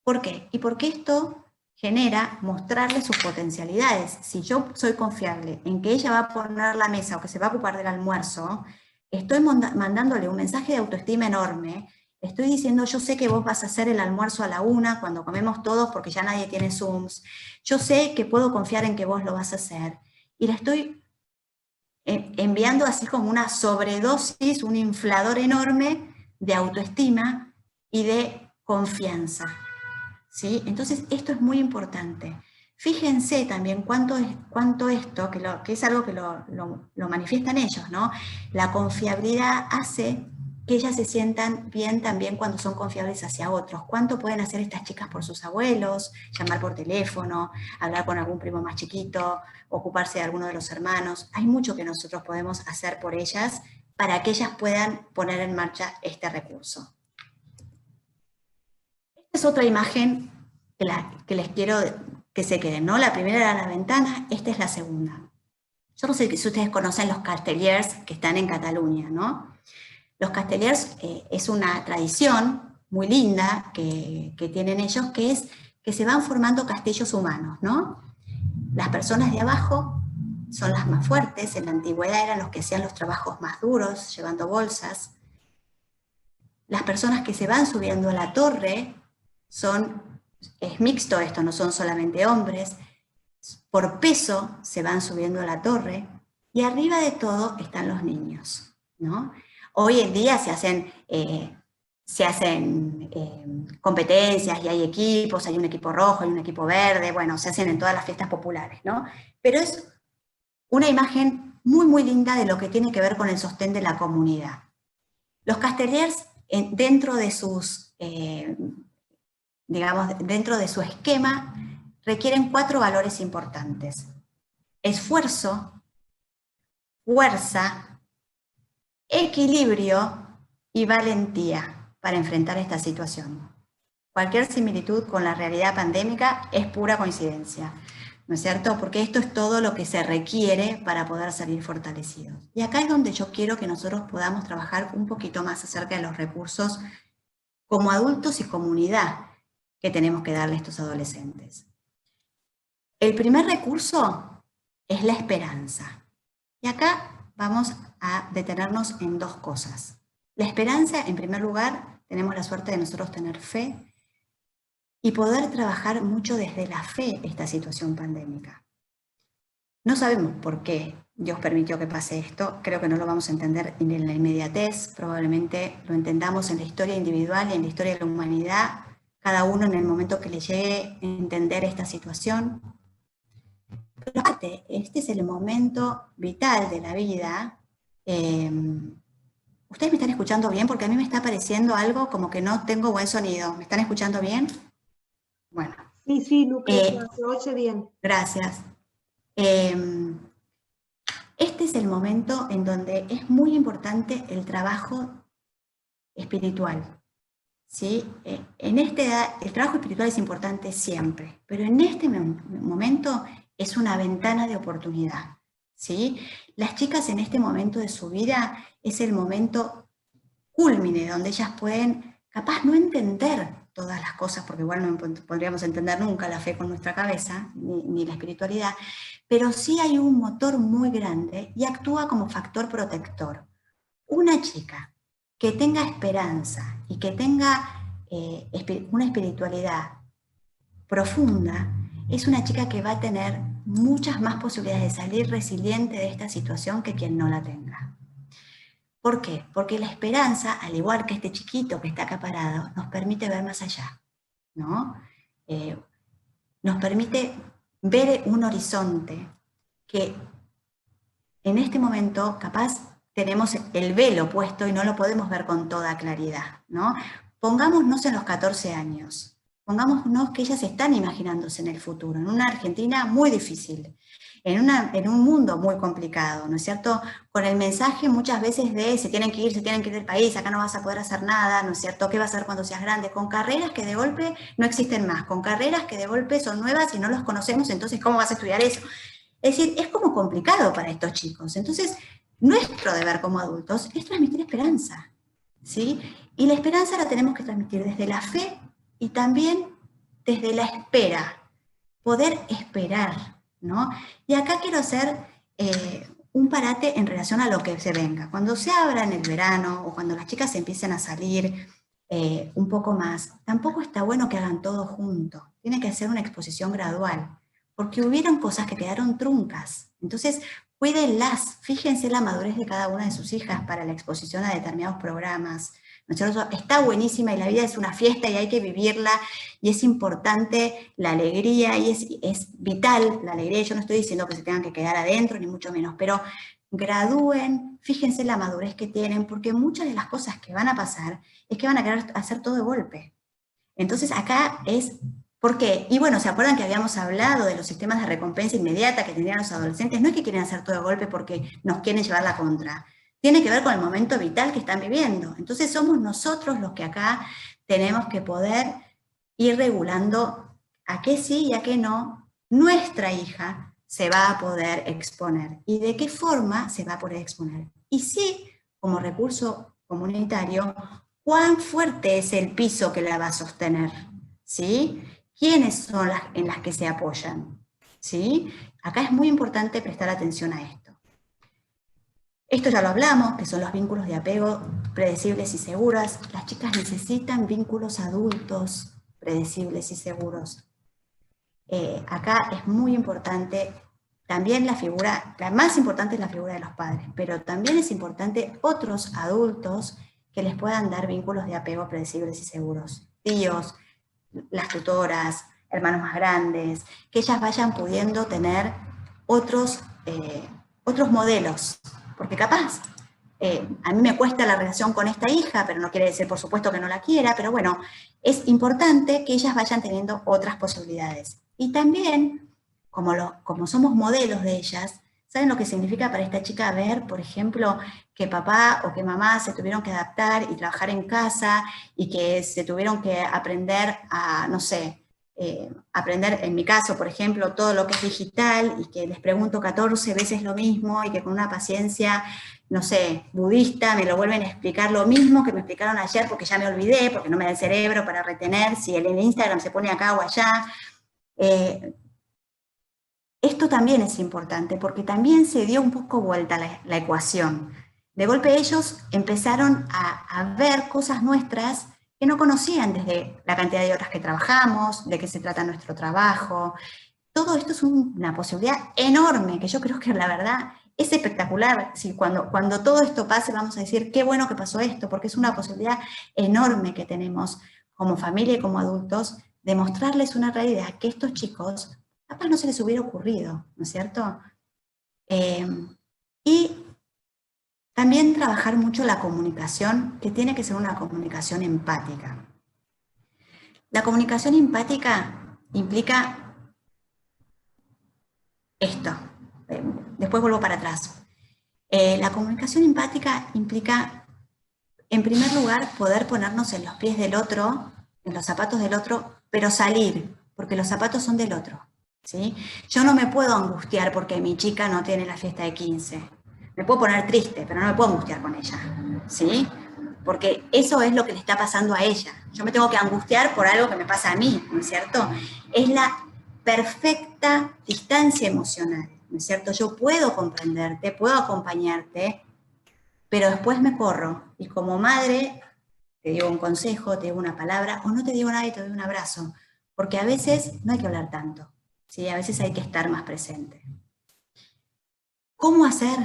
A: ¿Por qué? Y porque esto genera mostrarle sus potencialidades. Si yo soy confiable en que ella va a poner la mesa o que se va a ocupar del almuerzo, estoy mandándole un mensaje de autoestima enorme. Estoy diciendo, yo sé que vos vas a hacer el almuerzo a la 1 cuando comemos todos porque ya nadie tiene Zooms. Yo sé que puedo confiar en que vos lo vas a hacer. Y la estoy enviando así como una sobredosis, un inflador enorme de autoestima y de confianza. ¿Sí? Entonces esto es muy importante. Fíjense también cuánto esto, que es algo que lo manifiestan ellos, ¿no? La confiabilidad hace que ellas se sientan bien también cuando son confiables hacia otros. ¿Cuánto pueden hacer estas chicas por sus abuelos? Llamar por teléfono, hablar con algún primo más chiquito, ocuparse de alguno de los hermanos. Hay mucho que nosotros podemos hacer por ellas para que ellas puedan poner en marcha este recurso. Esta es otra imagen que les quiero que se queden, ¿no? La primera era la ventana, esta es la segunda. Yo no sé si ustedes conocen los castellers que están en Cataluña, ¿no? Los castellers es una tradición muy linda que tienen ellos, que es que se van formando castillos humanos, ¿no? Las personas de abajo son las más fuertes, en la antigüedad eran los que hacían los trabajos más duros, llevando bolsas. Las personas que se van subiendo a la torre es mixto esto, no son solamente hombres, por peso se van subiendo a la torre, y arriba de todo están los niños, ¿no? Hoy en día se hacen competencias y hay equipos, hay un equipo rojo, hay un equipo verde, bueno, se hacen en todas las fiestas populares, ¿no? Pero es una imagen muy, muy linda de lo que tiene que ver con el sostén de la comunidad. Los castellers, dentro de sus, digamos, dentro de su esquema, requieren 4 valores importantes: esfuerzo, fuerza, equilibrio y valentía para enfrentar esta situación. Cualquier similitud con la realidad pandémica es pura coincidencia, ¿no es cierto? Porque esto es todo lo que se requiere para poder salir fortalecidos. Y acá es donde yo quiero que nosotros podamos trabajar un poquito más acerca de los recursos como adultos y comunidad que tenemos que darle a estos adolescentes. El primer recurso es la esperanza. Y acá vamos a detenernos en 2 cosas. La esperanza, en primer lugar, tenemos la suerte de nosotros tener fe y poder trabajar mucho desde la fe esta situación pandémica. No sabemos por qué Dios permitió que pase esto, creo que no lo vamos a entender en la inmediatez, probablemente lo entendamos en la historia individual y en la historia de la humanidad, cada uno en el momento que le llegue a entender esta situación. Pero aparte, este es el momento vital de la vida. ¿Ustedes me están escuchando bien? Porque a mí me está apareciendo algo como que no tengo buen sonido. ¿Me están escuchando bien? Bueno.
B: Sí, Lucrecia, se oye bien.
A: Gracias. Este es el momento en donde es muy importante el trabajo espiritual. ¿Sí? En esta edad, el trabajo espiritual es importante siempre, pero en este momento es una ventana de oportunidad. ¿Sí? Las chicas en este momento de su vida es el momento cúlmine, donde ellas pueden, capaz no entender todas las cosas, porque igual no podríamos entender nunca la fe con nuestra cabeza, ni la espiritualidad, pero sí hay un motor muy grande y actúa como factor protector. Una chica que tenga esperanza y que tenga una espiritualidad profunda, es una chica que va a tener muchas más posibilidades de salir resiliente de esta situación que quien no la tenga. ¿Por qué? Porque la esperanza, al igual que este chiquito que está acá parado, nos permite ver más allá, ¿no? Nos permite ver un horizonte que en este momento capaz tenemos el velo puesto y no lo podemos ver con toda claridad, ¿no? Pongámonos en los 14 años, pongámonos que ellas están imaginándose en el futuro, en una Argentina muy difícil, en un mundo muy complicado, ¿no es cierto? Con el mensaje muchas veces de se tienen que ir del país, acá no vas a poder hacer nada, ¿no es cierto? ¿Qué vas a hacer cuando seas grande? Con carreras que de golpe no existen más, con carreras que de golpe son nuevas y no los conocemos, entonces ¿cómo vas a estudiar eso? Es decir, es como complicado para estos chicos. Entonces, nuestro deber como adultos es transmitir esperanza, ¿sí? Y la esperanza la tenemos que transmitir desde la fe y también desde la espera, poder esperar, ¿no? Y acá quiero hacer un parate en relación a lo que se venga. Cuando se abra en el verano o cuando las chicas empiecen a salir un poco más, tampoco está bueno que hagan todo junto. Tiene que ser una exposición gradual, porque hubieron cosas que quedaron truncas. Entonces, cuídenlas, fíjense la madurez de cada una de sus hijas para la exposición a determinados programas. ¿No es cierto? Está buenísima y la vida es una fiesta y hay que vivirla y es importante la alegría y es vital la alegría. Yo no estoy diciendo que se tengan que quedar adentro, ni mucho menos, pero gradúen, fíjense la madurez que tienen, porque muchas de las cosas que van a pasar es que van a querer hacer todo de golpe. Entonces acá es, ¿por qué? Y bueno, ¿se acuerdan que habíamos hablado de los sistemas de recompensa inmediata que tendrían los adolescentes? No es que quieren hacer todo de golpe porque nos quieren llevar la contra. Tiene que ver con el momento vital que están viviendo. Entonces somos nosotros los que acá tenemos que poder ir regulando a qué sí y a qué no nuestra hija se va a poder exponer y de qué forma se va a poder exponer. Y sí, como recurso comunitario, cuán fuerte es el piso que la va a sostener, ¿sí? ¿Quiénes son las en las que se apoyan? ¿Sí? Acá es muy importante prestar atención a esto. Esto ya lo hablamos, que son los vínculos de apego predecibles y seguros. Las chicas necesitan vínculos adultos predecibles y seguros. Acá es muy importante también la figura, la más importante es la figura de los padres, pero también es importante otros adultos que les puedan dar vínculos de apego predecibles y seguros. Tíos, las tutoras, hermanos más grandes, que ellas vayan pudiendo tener otros modelos, porque capaz, a mí me cuesta la relación con esta hija, pero no quiere decir por supuesto que no la quiera, pero bueno, es importante que ellas vayan teniendo otras posibilidades. Y también, como somos modelos de ellas, ¿saben lo que significa para esta chica ver, por ejemplo, que papá o que mamá se tuvieron que adaptar y trabajar en casa y que se tuvieron que aprender a, no sé, aprender, en mi caso, por ejemplo, todo lo que es digital y que les pregunto 14 veces lo mismo y que con una paciencia, no sé, budista, me lo vuelven a explicar lo mismo que me explicaron ayer porque ya me olvidé, porque no me da el cerebro para retener si el Instagram se pone acá o allá. Esto también es importante porque también se dio un poco vuelta la ecuación. De golpe ellos empezaron a ver cosas nuestras que no conocían desde la cantidad de horas que trabajamos, de qué se trata nuestro trabajo. Todo esto es una posibilidad enorme, que yo creo que la verdad es espectacular. Si cuando todo esto pase vamos a decir qué bueno que pasó esto, porque es una posibilidad enorme que tenemos como familia y como adultos de mostrarles una realidad que estos chicos capaz no se les hubiera ocurrido, ¿no es cierto? Y también trabajar mucho la comunicación, que tiene que ser una comunicación empática. La comunicación empática implica esto. Después vuelvo para atrás. La comunicación empática implica, en primer lugar, poder ponernos en los pies del otro, en los zapatos del otro, pero salir, porque los zapatos son del otro. ¿Sí? Yo no me puedo angustiar porque mi chica no tiene la fiesta de 15. Me puedo poner triste, pero no me puedo angustiar con ella, ¿sí? Porque eso es lo que le está pasando a ella. Yo me tengo que angustiar por algo que me pasa a mí, ¿no es cierto? Es la perfecta distancia emocional. ¿no es cierto? Yo puedo comprenderte, puedo acompañarte, pero después me corro. Y como madre, te digo un consejo, te digo una palabra, o no te digo nada y te doy un abrazo. Porque a veces no hay que hablar tanto, ¿sí? A veces hay que estar más presente. ¿Cómo hacer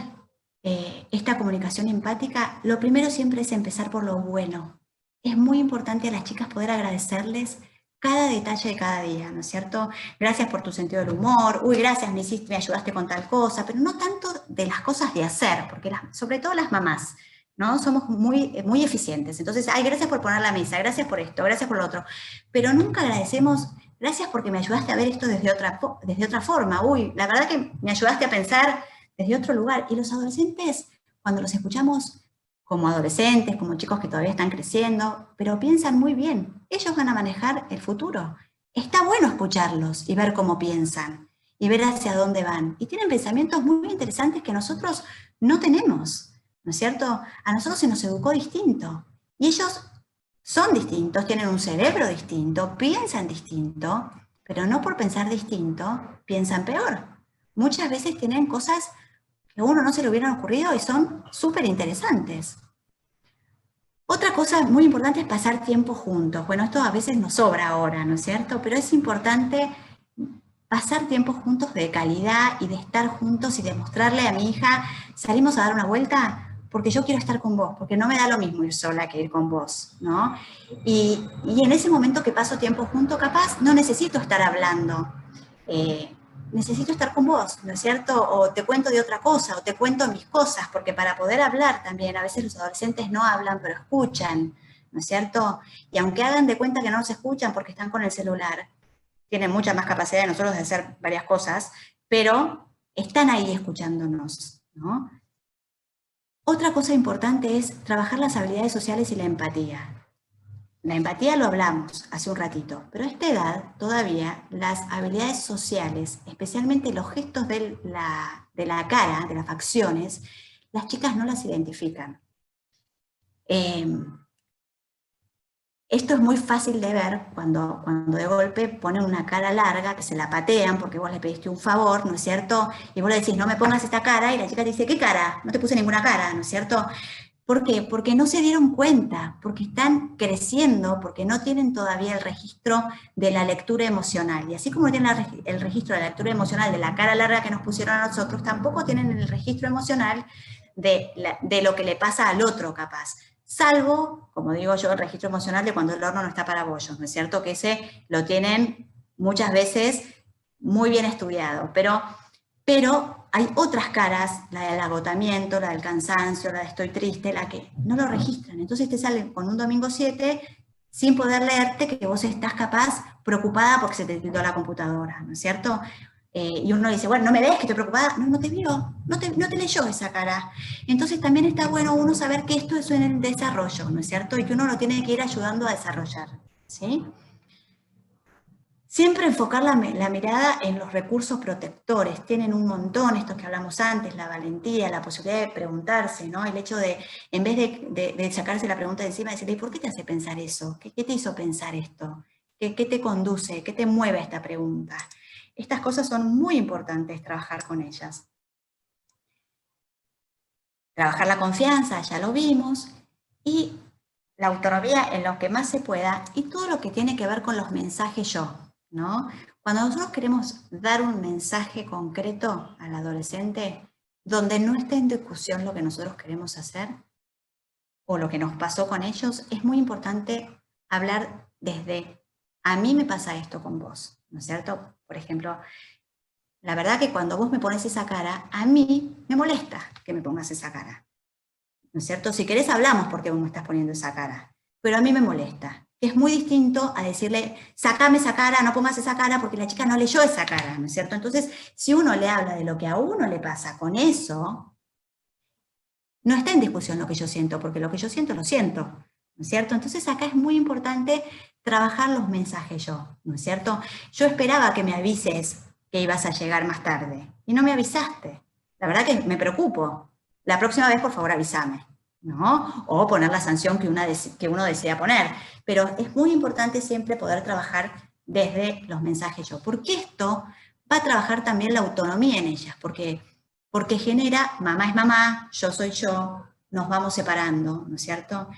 A: esta comunicación empática? Lo primero siempre es empezar por lo bueno. Es muy importante a las chicas poder agradecerles cada detalle de cada día, ¿no es cierto? Gracias por tu sentido del humor, uy, gracias, me ayudaste con tal cosa, pero no tanto de las cosas de hacer, porque sobre todo las mamás, ¿no? Somos muy eficientes. Entonces, ay, gracias por poner la mesa, gracias por esto, gracias por lo otro. Pero nunca agradecemos, gracias porque me ayudaste a ver esto desde otra forma. Uy, la verdad que me ayudaste a pensar desde otro lugar. Y los adolescentes, cuando los escuchamos como adolescentes, como chicos que todavía están creciendo, pero piensan muy bien, ellos van a manejar el futuro. Está bueno escucharlos y ver cómo piensan y ver hacia dónde van. Y tienen pensamientos muy interesantes que nosotros no tenemos, ¿no es cierto? A nosotros se nos educó distinto. Y ellos son distintos, tienen un cerebro distinto, piensan distinto, pero no por pensar distinto, piensan peor. Muchas veces tienen cosas que a uno no se le hubieran ocurrido y son súper interesantes. Otra cosa muy importante es pasar tiempo juntos. Bueno, esto a veces nos sobra ahora, ¿no es cierto? Pero es importante pasar tiempo juntos de calidad y de estar juntos y demostrarle a mi hija, salimos a dar una vuelta porque yo quiero estar con vos, porque no me da lo mismo ir sola que ir con vos, ¿no? Y en ese momento que paso tiempo junto, capaz, no necesito estar hablando. Necesito estar con vos, ¿no es cierto? O te cuento de otra cosa, o te cuento mis cosas, porque para poder hablar también, a veces los adolescentes no hablan, pero escuchan, ¿no es cierto? Y aunque hagan de cuenta que no nos escuchan porque están con el celular, tienen mucha más capacidad de nosotros de hacer varias cosas, pero están ahí escuchándonos, ¿no? Otra cosa importante es trabajar las habilidades sociales y la empatía. La empatía lo hablamos hace un ratito, pero a esta edad todavía las habilidades sociales, especialmente los gestos de la cara, de las facciones, las chicas no las identifican. Esto es muy fácil de ver cuando de golpe ponen una cara larga, que se la patean porque vos le pediste un favor, ¿no es cierto? Y vos le decís, no me pongas esta cara, y la chica te dice, ¿qué cara? No te puse ninguna cara, ¿no es cierto? ¿Por qué? Porque no se dieron cuenta, porque están creciendo, porque no tienen todavía el registro de la lectura emocional. Y así como tienen el registro de la lectura emocional de la cara larga que nos pusieron a nosotros, tampoco tienen el registro emocional de lo que le pasa al otro capaz. Salvo, como digo yo, el registro emocional de cuando el horno no está para bollos, ¿no es cierto? Que ese lo tienen muchas veces muy bien estudiado, pero hay otras caras, la del agotamiento, la del cansancio, la de estoy triste, la que no lo registran. Entonces te salen con un domingo 7 sin poder leerte que vos estás capaz preocupada porque se te tildó la computadora, ¿no es cierto? Y uno dice, bueno, ¿no me ves que estoy preocupada? No, no te vio, no te leyó esa cara. Entonces también está bueno uno saber que esto es en el desarrollo, ¿no es cierto? Y que uno lo tiene que ir ayudando a desarrollar, ¿sí? Siempre enfocar la mirada en los recursos protectores. Tienen un montón, estos que hablamos antes, la valentía, la posibilidad de preguntarse, ¿no? El hecho de, en vez de sacarse la pregunta de encima, decirle, ¿por qué te hace pensar eso? ¿Qué te hizo pensar esto? ¿Qué te conduce? ¿Qué te mueve a esta pregunta? Estas cosas son muy importantes trabajar con ellas. Trabajar la confianza, ya lo vimos, y la autonomía en lo que más se pueda, y todo lo que tiene que ver con los mensajes yo, ¿no? Cuando nosotros queremos dar un mensaje concreto al adolescente, donde no esté en discusión lo que nosotros queremos hacer, o lo que nos pasó con ellos, es muy importante hablar desde, a mí me pasa esto con vos, ¿no es cierto? Por ejemplo, la verdad que cuando vos me pones esa cara, a mí me molesta que me pongas esa cara, ¿no es cierto? Si querés hablamos por qué vos me estás poniendo esa cara, pero a mí me molesta. Es muy distinto a decirle, sacame esa cara, no pongas esa cara, porque la chica no leyó esa cara, ¿no es cierto? Entonces, si uno le habla de lo que a uno le pasa con eso, no está en discusión lo que yo siento, porque lo que yo siento, lo siento, ¿no es cierto? Entonces acá es muy importante trabajar los mensajes yo, ¿no es cierto? Yo esperaba que me avises que ibas a llegar más tarde, y no me avisaste. La verdad que me preocupo. La próxima vez, por favor, avísame, ¿no? O poner la sanción que uno desea poner. Pero es muy importante siempre poder trabajar desde los mensajes yo. ¿Por qué esto? va a trabajar también la autonomía en ellas, porque genera, mamá es mamá, yo soy yo, nos vamos separando, ¿no es cierto?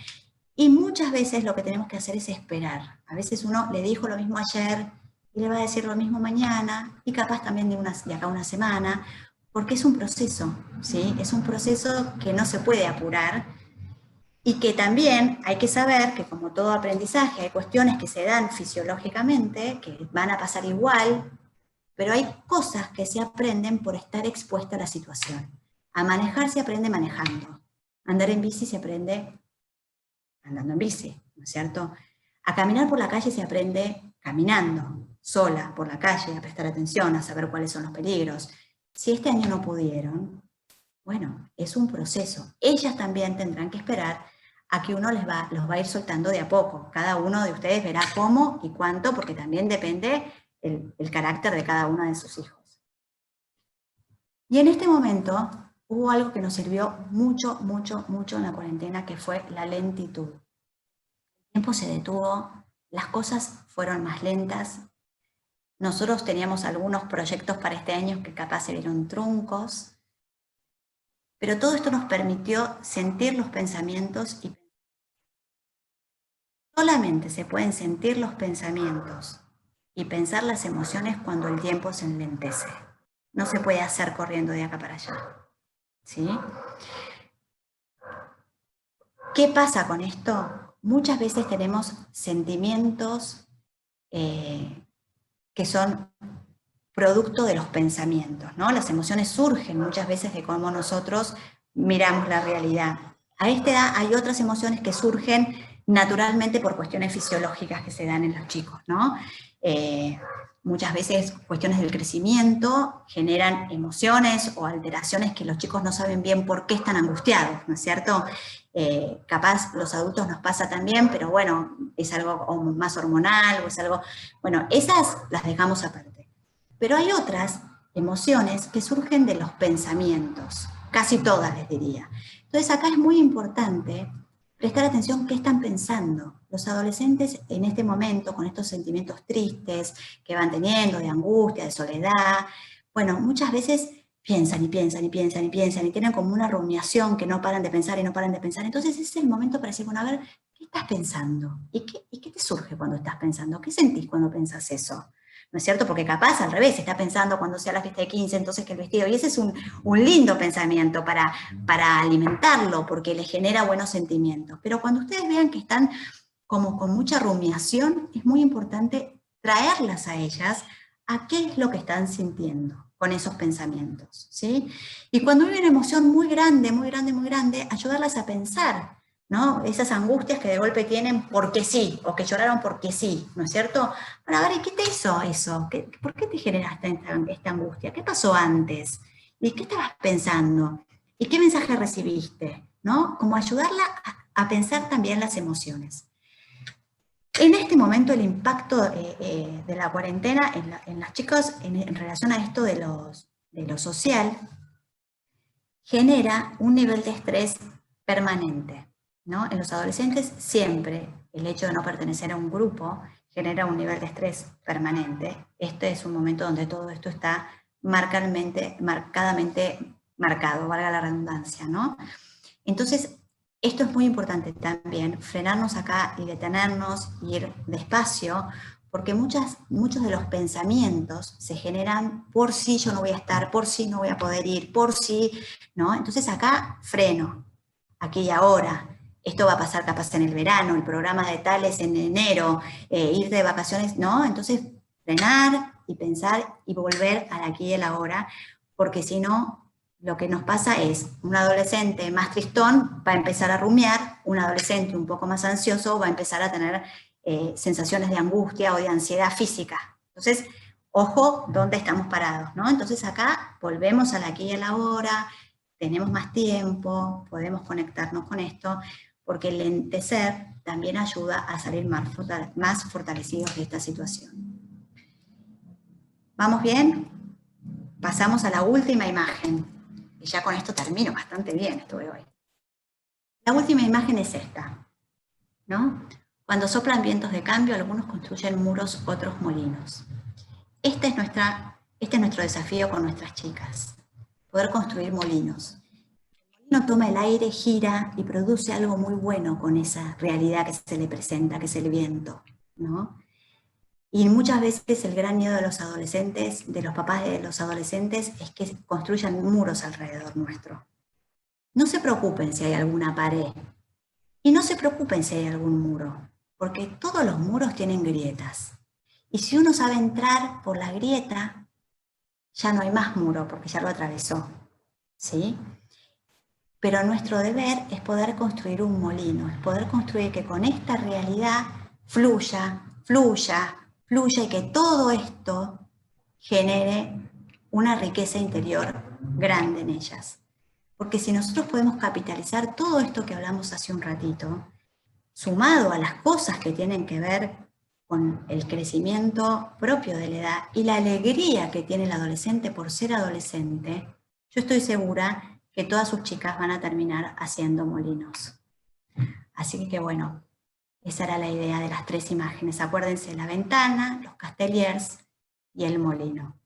A: Y muchas veces lo que tenemos que hacer es esperar. A veces uno le dijo lo mismo ayer y le va a decir lo mismo mañana, y capaz también de acá a una semana, porque es un proceso, ¿sí? Es un proceso que no se puede apurar, y que también hay que saber que, como todo aprendizaje, hay cuestiones que se dan fisiológicamente, que van a pasar igual, pero hay cosas que se aprenden por estar expuesta a la situación. A manejar se aprende manejando. A andar en bici se aprende andando en bici, ¿no es cierto? A caminar por la calle se aprende caminando, sola, por la calle, a prestar atención, a saber cuáles son los peligros. Si este año no pudieron, bueno, es un proceso. Ellas también tendrán que esperar a que uno los va a ir soltando de a poco. Cada uno de ustedes verá cómo y cuánto, porque también depende el carácter de cada uno de sus hijos. Y en este momento hubo algo que nos sirvió mucho, mucho, mucho en la cuarentena, que fue la lentitud. El tiempo se detuvo, las cosas fueron más lentas. Nosotros teníamos algunos proyectos para este año que capaz se vieron truncos, pero todo esto nos permitió sentir los pensamientos, y solamente se pueden sentir los pensamientos y pensar las emociones cuando el tiempo se enlentece. No se puede hacer corriendo de acá para allá, ¿sí? ¿Qué pasa con esto? Muchas veces tenemos sentimientos que son producto de los pensamientos, ¿no? Las emociones surgen muchas veces de cómo nosotros miramos la realidad. A esta edad hay otras emociones que surgen naturalmente por cuestiones fisiológicas que se dan en los chicos, ¿no? Muchas veces cuestiones del crecimiento generan emociones o alteraciones que los chicos no saben bien por qué están angustiados, ¿no es cierto? Capaz los adultos nos pasa también, pero bueno, es algo más hormonal o es algo, bueno, esas las dejamos aparte. Pero hay otras emociones que surgen de los pensamientos, casi todas les diría. Entonces acá es muy importante prestar atención qué están pensando. Los adolescentes en este momento, con estos sentimientos tristes que van teniendo, de angustia, de soledad, bueno, muchas veces piensan y piensan y piensan y piensan y tienen como una rumiación que no paran de pensar y no paran de pensar. Entonces ese es el momento para decir, bueno, a ver, ¿qué estás pensando? ¿Y qué te surge cuando estás pensando? ¿Qué sentís cuando pensás eso? ¿No es cierto? Porque capaz al revés, está pensando cuando sea la fiesta de 15, entonces que el vestido, y ese es un lindo pensamiento para alimentarlo, porque le genera buenos sentimientos. Pero cuando ustedes vean que están como con mucha rumiación, es muy importante traerlas a ellas a qué es lo que están sintiendo con esos pensamientos, ¿sí? Y cuando hay una emoción muy grande, muy grande, muy grande, ayudarlas a pensar, ¿no? Esas angustias que de golpe tienen porque sí, o que lloraron porque sí, ¿no es cierto? Para ver, ¿qué te hizo eso? ¿Por qué te generaste esta angustia? ¿Qué pasó antes? ¿Y qué estabas pensando? ¿Y qué mensaje recibiste? ¿No? Como ayudarla a pensar también las emociones. En este momento el impacto de la cuarentena en los chicos en relación a esto de lo social genera un nivel de estrés permanente, ¿no? En los adolescentes siempre el hecho de no pertenecer a un grupo genera un nivel de estrés permanente. Este es un momento donde todo esto está marcadamente marcado, valga la redundancia, ¿no? Entonces, esto es muy importante también, frenarnos acá y detenernos, ir despacio, porque muchos de los pensamientos se generan por si yo no voy a estar, por si no voy a poder ir, por si, ¿no? Entonces acá freno, aquí y ahora. Esto va a pasar capaz en el verano, el programa de tales en enero, ir de vacaciones, ¿no? Entonces frenar y pensar y volver al aquí y el ahora, porque si no, lo que nos pasa es, un adolescente más tristón va a empezar a rumiar, un adolescente un poco más ansioso va a empezar a tener sensaciones de angustia o de ansiedad física. Entonces, ojo dónde estamos parados, ¿no? Entonces acá volvemos al aquí y a la ahora, tenemos más tiempo, podemos conectarnos con esto, porque el lentecer también ayuda a salir más fortalecidos de esta situación. ¿Vamos bien? Pasamos a la última imagen. Y ya con esto termino, bastante bien estuve hoy. La última imagen es esta, ¿no? Cuando soplan vientos de cambio, algunos construyen muros, otros molinos. Esta es nuestra Este es nuestro desafío con nuestras chicas, poder construir molinos. El molino toma el aire, gira y produce algo muy bueno con esa realidad que se le presenta, que es el viento, ¿no? Y muchas veces el gran miedo de los adolescentes, de los papás de los adolescentes, es que construyan muros alrededor nuestro. No se preocupen si hay alguna pared y no se preocupen si hay algún muro, porque todos los muros tienen grietas. Y si uno sabe entrar por la grieta, ya no hay más muro porque ya lo atravesó, ¿sí? Pero nuestro deber es poder construir un molino, es poder construir que con esta realidad fluya, fluya, fluya y que todo esto genere una riqueza interior grande en ellas. Porque si nosotros podemos capitalizar todo esto que hablamos hace un ratito, sumado a las cosas que tienen que ver con el crecimiento propio de la edad y la alegría que tiene el adolescente por ser adolescente, yo estoy segura que todas sus chicas van a terminar haciendo molinos. Así que bueno, esa era la idea de las 3 imágenes. Acuérdense, la ventana, los casteliers y el molino.